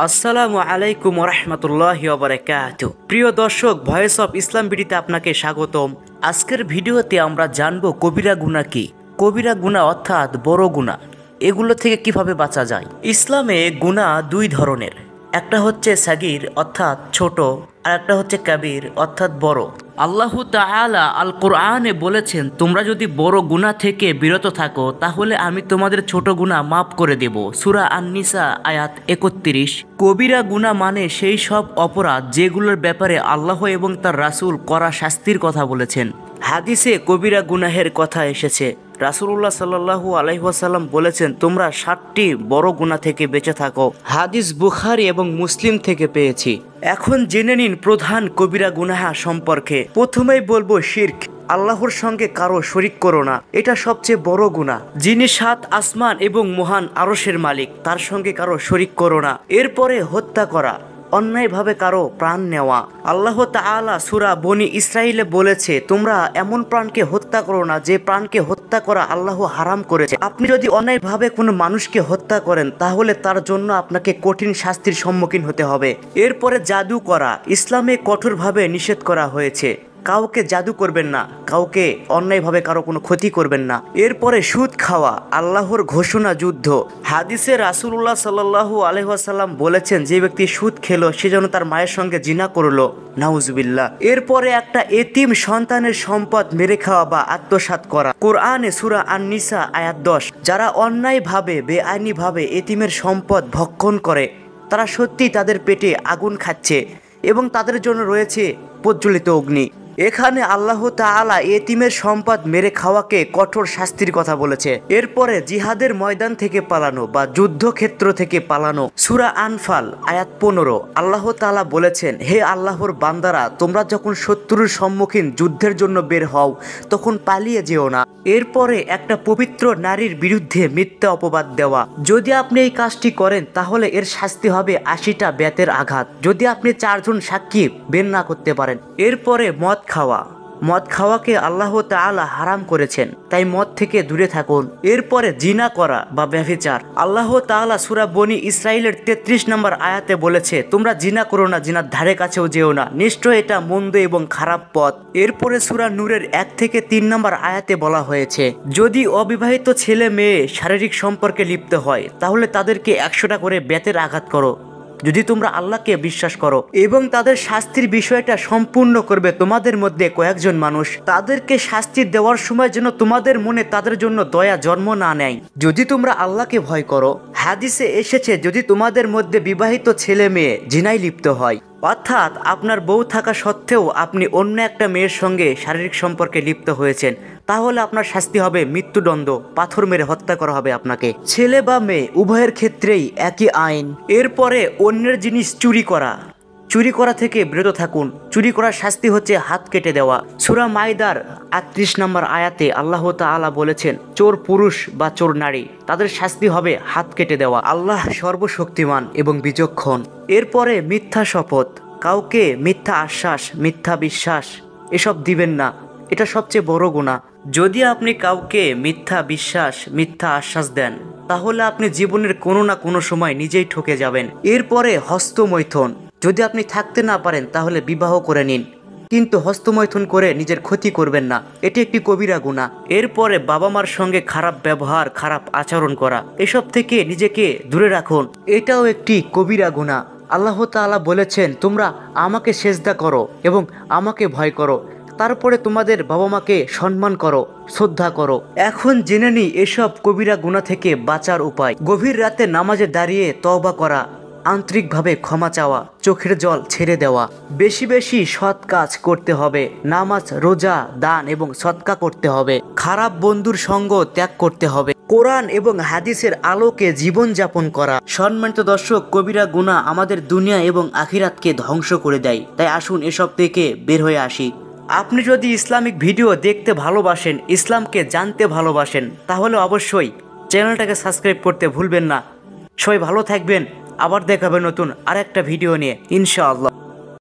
আসসালামু আলাইকুম রহমতুল্লাহি ওয়া প্রিয় দর্শক, ভয়েস অফ ইসলাম বিডিতে আপনাকে স্বাগতম। আজকের ভিডিওতে আমরা জানব কবিরা গুনাহ কি। কবিরা গুনাহ অর্থাৎ বড় গুনাহ, এগুলো থেকে কিভাবে বাঁচা যায়। ইসলামে গুনাহ দুই ধরনের, একটা হচ্ছে সাগীর অর্থাৎ ছোট, আর একটা হচ্ছে কাবীর অর্থাৎ বড়। আল্লাহু তাআলা আল কোরআনে বলেছেন, তোমরা যদি বড় গুনাহ থেকে বিরত থাকো তাহলে আমি তোমাদের ছোট গুনাহ মাফ করে দেব। সূরা আন-নিসা আয়াত 31। কবিরা গুনাহ মানে সেই সব অপরাধ যেগুলোর ব্যাপারে আল্লাহ এবং তার রাসূল কড়া শাস্তির কথা বলেছেন। হাদিসে কবিরা গুনাহের কথা এসেছে। রাসূলুল্লাহ সাল্লাল্লাহু আলাইহি ওয়াসাল্লাম বলেছেন, তোমরা 7টি বড় গুনাহ থেকে বেঁচে থাকো। হাদিস বুখারী এবং মুসলিম থেকে পেয়েছি। এখন জেনে নিন প্রধান কবিরা গুনাহ সম্পর্কে। প্রথমেই বলবো শিরক, আল্লাহর সঙ্গে কারো শরিক করো না, এটা সবচেয়ে বড় গুনাহ। যিনি 7 আসমান এবং মহান আরশের মালিক, তার সঙ্গে কারো শরিক করো না। এরপরে হত্যা করা, অন্যায়ভাবে কারো প্রাণ নেওয়া। আল্লাহ তাআলা সূরা বনী ইসরাইলে বলেছে, তোমরা এমন প্রাণকে হত্যা করো না যে প্রাণকে হত্যা করা আল্লাহ হারাম করেছে। আপনি যদি অন্যায়ভাবে কোনো মানুষকে হত্যা করেন তাহলে তার জন্য আপনাকে কঠিন শাস্তির সম্মুখীন হতে হবে। এরপরে জাদু করা, ইসলামে কঠোরভাবে নিষেধ করা হয়েছে। কাউকে জাদু করবেন না, কাউকে অন্যায়ভাবে কারো কোনো ক্ষতি করবেন না। এরপরে সুদ খাওয়া, আল্লাহর ঘোষণা যুদ্ধ। হাদিসে রাসূলুল্লাহ সাল্লাল্লাহু আলাইহি ওয়াসাল্লাম বলেছেন, যে ব্যক্তি সুদ খেলো সে যেন তার মায়ের সঙ্গে জিনা করলো, নাউজুবিল্লাহ। এরপরে একটা এতিম সন্তানের সম্পদ মেরে খাওয়া বা আত্মসাৎ করা। কোরআনে সূরা আন-নিসা আয়াত 10, যারা অন্যায়ভাবে বেআইনিভাবে এতিমের সম্পদ ভক্ষণ করে তারা সত্যি তাদের পেটে আগুন খাচ্ছে এবং তাদের জন্য রয়েছে প্রজ্বলিত অগ্নি। এখানে আল্লাহ তাআলা এতিমের সম্পদ মেরে খাওয়াকে কঠোর শাস্তির কথা বলেছে। এরপরে জিহাদের ময়দান থেকে পালানো বা যুদ্ধক্ষেত্র থেকে পালানো। সূরা আনফাল আয়াত 15, আল্লাহ তাআলা বলেছেন, হে আল্লাহর বান্দারা, তোমরা যখন শত্রুর সম্মুখীন যুদ্ধের জন্য বের হও তখন পালিয়ে যেও না। এরপরে একটা পবিত্র নারীর বিরুদ্ধে মিথ্যা অপবাদ দেওয়া। যদি আপনি এই কাজটি করেন তাহলে এর শাস্তি হবে 80টা বেতের আঘাত, যদি আপনি 4 জন সাক্ষী বের না করতে পারেন। এরপরে মদ খাওয়া, মদ খাওয়াকে আল্লাহ তাআলা হারাম করেছেন, তাই মদ থেকে দূরে থাকুন। এরপরে জিনা করা বা ব্যভিচার, আল্লাহ তাআলা সূরা বনী ইসরাইলের 33 নম্বর আয়াতে বলেছে, তোমরা জিনা করো না, জিনার ধারে কাছেও যেও না, নিশ্চয় এটা মন্দ এবং খারাপ পথ। এরপরে সূরা নূরের 1 থেকে 3 নম্বর আয়াতে বলা হয়েছে, যদি অবিবাহিত ছেলে মেয়ে শারীরিক সম্পর্কে লিপ্ত হয় তাহলে তাদেরকে 100টা করে বেতের আঘাত করো, যদি তোমরা আল্লাহকে বিশ্বাস করো, এবং তাদের শাস্তির বিষয়টা সম্পূর্ণ করবে তোমাদের মধ্যে কয়েকজন মানুষ। তাদেরকে শাস্তি দেওয়ার সময় যেন তোমাদের মনে তাদের জন্য দয়া জন্ম না নেয়, যদি তোমরা আল্লাহকে ভয় করো। হাদিসে এসেছে, যদি তোমাদের মধ্যে বিবাহিত ছেলে মেয়ে জিনায় লিপ্ত হয়, অর্থাৎ আপনার বউ থাকা সত্ত্বেও আপনি অন্য একটা মেয়ের সঙ্গে শারীরিক সম্পর্কে লিপ্ত হয়েছেন, তাহলে আপনার শাস্তি হবে মৃত্যুদণ্ড, পাথর মেরে হত্যা করা হবে আপনাকে। ছেলে বা মেয়ে উভয়ের ক্ষেত্রেই একই আইন। এরপরে অন্যের জিনিস চুরি করা, চুরি করা থেকে বিরত থাকুন। চুরি করার শাস্তি হচ্ছে হাত কেটে দেওয়া। সূরা মাইদার 38 নম্বর আয়াতে আল্লাহ তাআলা বলেছেন, চোর পুরুষ বা চোর নারী, তাদের শাস্তি হবে হাত কেটে দেওয়া। আল্লাহ সর্বশক্তিমান এবং বিচক্ষণ। এরপরে মিথ্যা শপথ, কাউকে মিথ্যা আশ্বাস, মিথ্যা বিশ্বাস এসব দিবেন না, এটা সবচেয়ে বড় গুনাহ। যদি আপনি কাউকে মিথ্যা বিশ্বাস, মিথ্যা আশ্বাস দেন তাহলে আপনি জীবনের কোনো না কোনো সময় নিজেই ঠকে যাবেন। এরপরে হস্তমৈথুন, যদি আপনি থাকতে না পারেন তাহলে বিবাহ করে নিন, কিন্তু হস্তমৈথুন করে নিজের ক্ষতি করবেন না, এটি একটি কবিরা গুনাহ। এরপরে বাবা মার সঙ্গে খারাপ ব্যবহার, খারাপ আচরণ করা, এসব থেকে নিজেকে দূরে রাখুন, এটাও একটি কবিরা গুনাহ। আল্লাহ তাআলা বলেছেন, তোমরা আমাকে সেজদা করো এবং আমাকে ভয় করো, তারপরে তোমাদের বাবা মাকে সম্মান করো, শ্রদ্ধা করো। এখন জেনে নিই এসব কবিরা গুনাহ থেকে বাঁচার উপায়। গভীর রাতে নামাজে দাঁড়িয়ে তওবা করা, আন্তরিকভাবে ক্ষমা চাওয়া, চোখের জল ছেড়ে দেওয়া, বেশি বেশি সৎ কাজ করতে হবে, নামাজ, রোজা, দান এবং সদকা করতে হবে, খারাপ বন্ধুর সঙ্গ ত্যাগ করতে হবে, কোরআন এবং হাদিসের আলোকে জীবন যাপন করা। সম্মানিত দর্শক, কবিরা গুনাহ আমাদের দুনিয়া এবং আখিরাতকে ধ্বংস করে দেয়, তাই আসুন এসব থেকে বের হয়ে আসি। আপনি যদি ইসলামিক ভিডিও দেখতে ভালোবাসেন, ইসলামকে জানতে ভালোবাসেন, তাহলে অবশ্যই চ্যানেলটাকে সাবস্ক্রাইব করতে ভুলবেন না। সবাই ভালো থাকবেন, আবার দেখাবে নতুন আরেকটা ভিডিও নিয়ে ইনশাআল্লাহ।